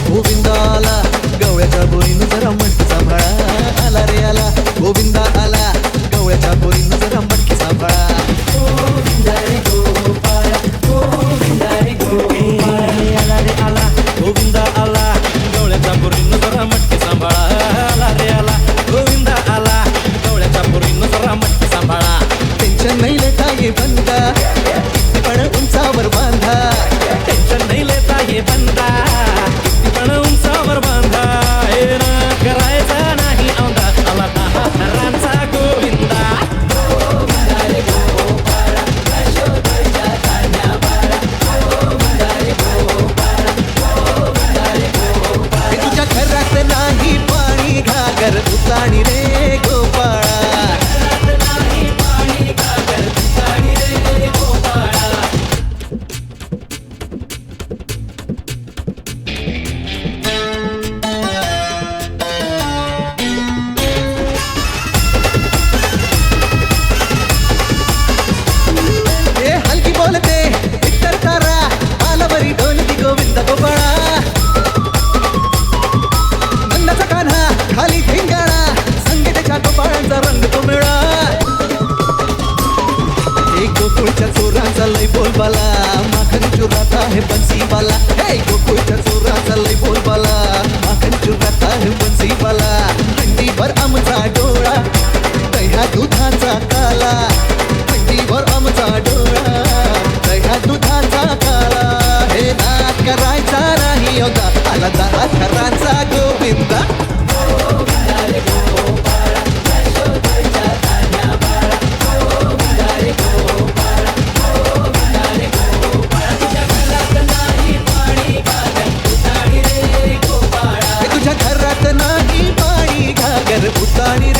गोविंदा आला गवळ्याच्या बोरीनं जरा मटकी सांभाळा. आला रे आला गोविंदा आला गवळ्याच्या बोरीनं जरा मटकी सांभाळा. आला रे आला गोविंदा आला गवळ्याच्या बोरीनं जरा मटकी सांभाळा. टेन्शन नाही लेता ये बंदा पण उंचावर बांधा. टेन्शन नाही लेता ये बंदा पण उंचावर बांधा. हे ना करायचा नाही औंधा आला दहा थरांचा गोविंदा. तुझ्या घरात नाही पाणी घागर उताणी रे गोपाळा. हलकी बोलते इतर तारा आलावरी ढोलकी गोविंद गोपाळा. नंदाचा कान्हा खाली धिंगाणा संगीताच्या गोपाळांचा रंग तो मिळा. एक गोकुळच्या चोरांचा लय बोलबाला माखन चुरात आहे बन्सीवाला. हे गोकुळच्या चोरांचा लय बोलबाला माखन चुरात आहे बन्सीवाला. थंडीभर आमचा डोळा दह्या दुधाचा काला. थंडीभर आमचा डोळा दह्या दुधाचा काला. हे नाद करायचा नाही होता आला दहा थरांचा गोविंदा. तुझ्या घरात नाही पाणी घागर उताणी